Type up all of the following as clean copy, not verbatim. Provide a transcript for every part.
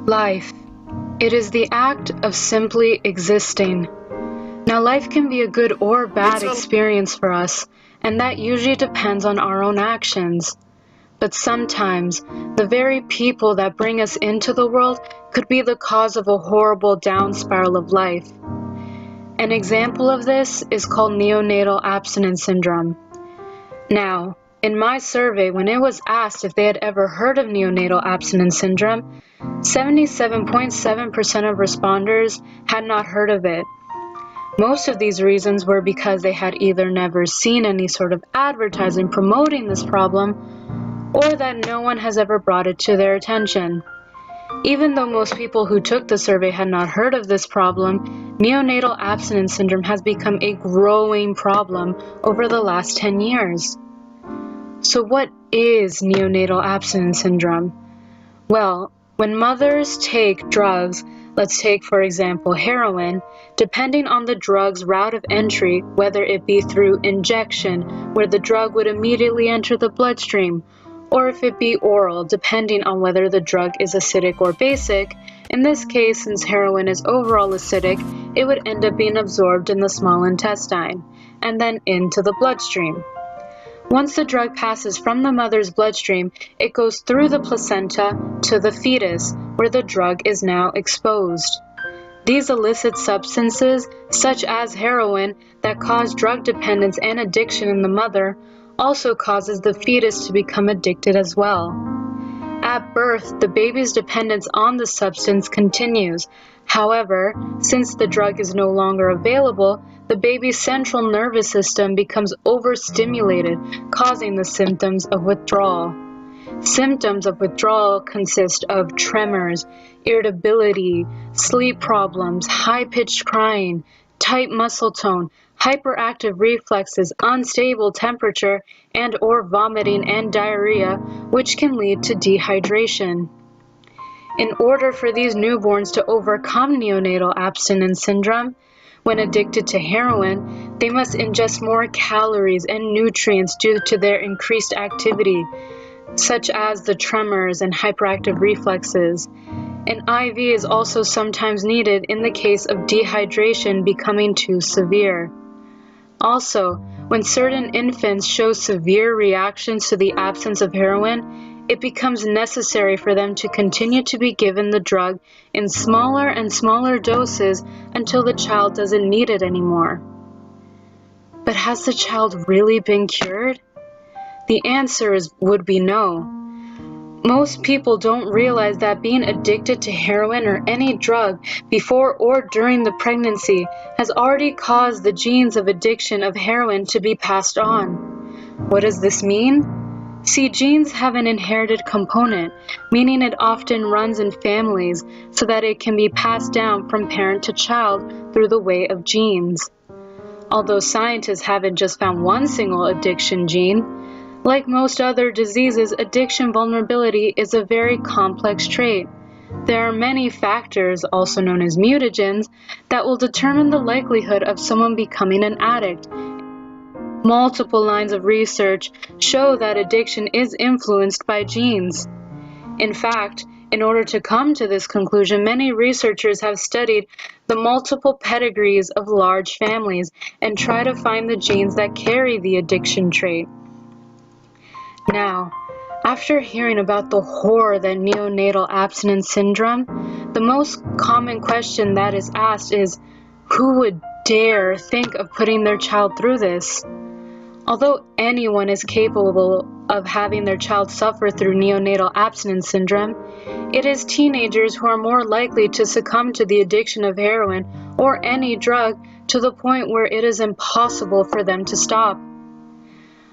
Life. It is the act of simply existing. Now, life can be a good or bad experience for us, and that usually depends on our own actions. But sometimes, the very people that bring us into the world could be the cause of a horrible down spiral of life. An example of this is called neonatal abstinence syndrome. Now, in my survey, when it was asked if they had ever heard of neonatal abstinence syndrome, 77.7% of responders had not heard of it. Most of these reasons were because they had either never seen any sort of advertising promoting this problem, or that no one has ever brought it to their attention. Even though most people who took the survey had not heard of this problem, neonatal abstinence syndrome has become a growing problem over the last 10 years. So what is neonatal abstinence syndrome? Well, when mothers take drugs, let's take for example heroin, depending on the drug's route of entry, whether it be through injection, where the drug would immediately enter the bloodstream, or if it be oral, depending on whether the drug is acidic or basic. In this case, since heroin is overall acidic, it would end up being absorbed in the small intestine, and then into the bloodstream. Once the drug passes from the mother's bloodstream, it goes through the placenta to the fetus, where the drug is now exposed. These illicit substances, such as heroin, that cause drug dependence and addiction in the mother, also causes the fetus to become addicted as well. At birth, the baby's dependence on the substance continues. However, since the drug is no longer available, the baby's central nervous system becomes overstimulated, causing the symptoms of withdrawal. Symptoms of withdrawal consist of tremors, irritability, sleep problems, high-pitched crying, tight muscle tone, hyperactive reflexes, unstable temperature, and or vomiting and diarrhea, which can lead to dehydration. In order for these newborns to overcome neonatal abstinence syndrome, when addicted to heroin, they must ingest more calories and nutrients due to their increased activity, such as the tremors and hyperactive reflexes. An IV is also sometimes needed in the case of dehydration becoming too severe. Also, when certain infants show severe reactions to the absence of heroin, it becomes necessary for them to continue to be given the drug in smaller and smaller doses until the child doesn't need it anymore. But has the child really been cured? The answer would be no. Most people don't realize that being addicted to heroin or any drug before or during the pregnancy has already caused the genes of addiction of heroin to be passed on. What does this mean? See, genes have an inherited component, meaning it often runs in families so that it can be passed down from parent to child through the way of genes. Although scientists haven't just found one single addiction gene, like most other diseases, addiction vulnerability is a very complex trait. There are many factors, also known as mutagens, that will determine the likelihood of someone becoming an addict. Multiple lines of research show that addiction is influenced by genes. In fact, in order to come to this conclusion, many researchers have studied the multiple pedigrees of large families and try to find the genes that carry the addiction trait. Now, after hearing about the horror that neonatal abstinence syndrome, the most common question that is asked is, who would dare think of putting their child through this? Although anyone is capable of having their child suffer through neonatal abstinence syndrome, it is teenagers who are more likely to succumb to the addiction of heroin or any drug to the point where it is impossible for them to stop.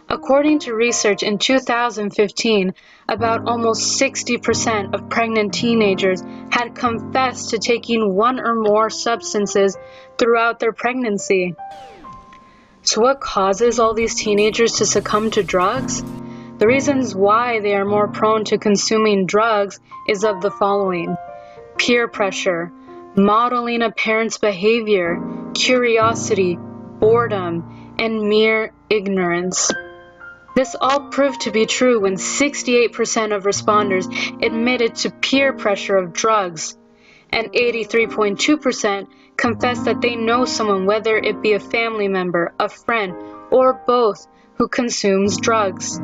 According to research in 2015, about almost 60% of pregnant teenagers had confessed to taking one or more substances throughout their pregnancy. So what causes all these teenagers to succumb to drugs? The reasons why they are more prone to consuming drugs is of the following: peer pressure, modeling a parent's behavior, curiosity, boredom, and mere ignorance. This all proved to be true when 68% of responders admitted to peer pressure of drugs, and 83.2% confessed that they know someone, whether it be a family member, a friend, or both, who consumes drugs.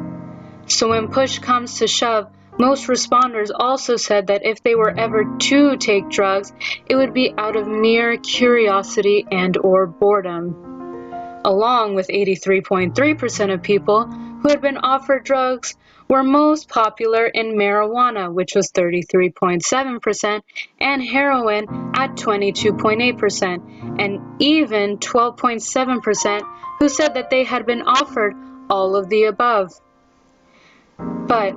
So when push comes to shove, most responders also said that if they were ever to take drugs, it would be out of mere curiosity and/or boredom. Along with 83.3% of people who had been offered drugs were most popular in marijuana, which was 33.7%, and heroin at 22.8%, and even 12.7% who said that they had been offered all of the above. But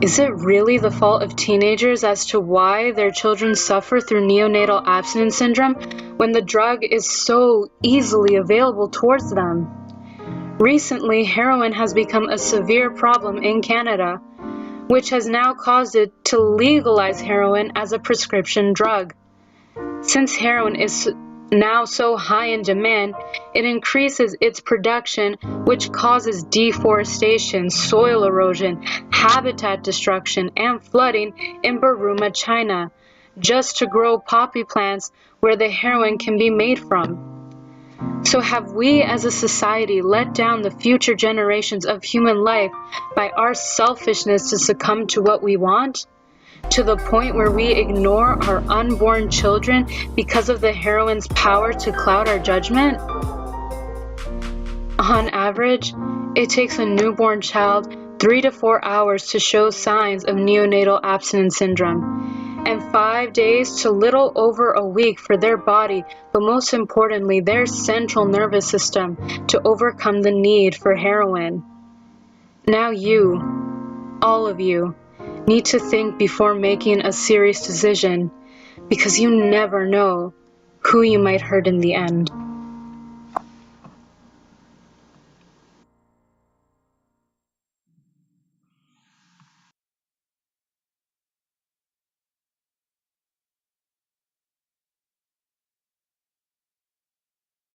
is it really the fault of teenagers as to why their children suffer through neonatal abstinence syndrome when the drug is so easily available towards them? Recently, heroin has become a severe problem in Canada, which has now caused it to legalize heroin as a prescription drug. Since heroin is now so high in demand, it increases its production, which causes deforestation, soil erosion, habitat destruction, and flooding in Burma, China, just to grow poppy plants where the heroin can be made from. So have we as a society let down the future generations of human life by our selfishness to succumb to what we want? To the point where we ignore our unborn children because of the heroin's power to cloud our judgment? On average, it takes a newborn child 3 to 4 hours to show signs of neonatal abstinence syndrome, and 5 days to little over a week for their body, but most importantly, their central nervous system, to overcome the need for heroin. Now you, all of you, need to think before making a serious decision, because you never know who you might hurt in the end.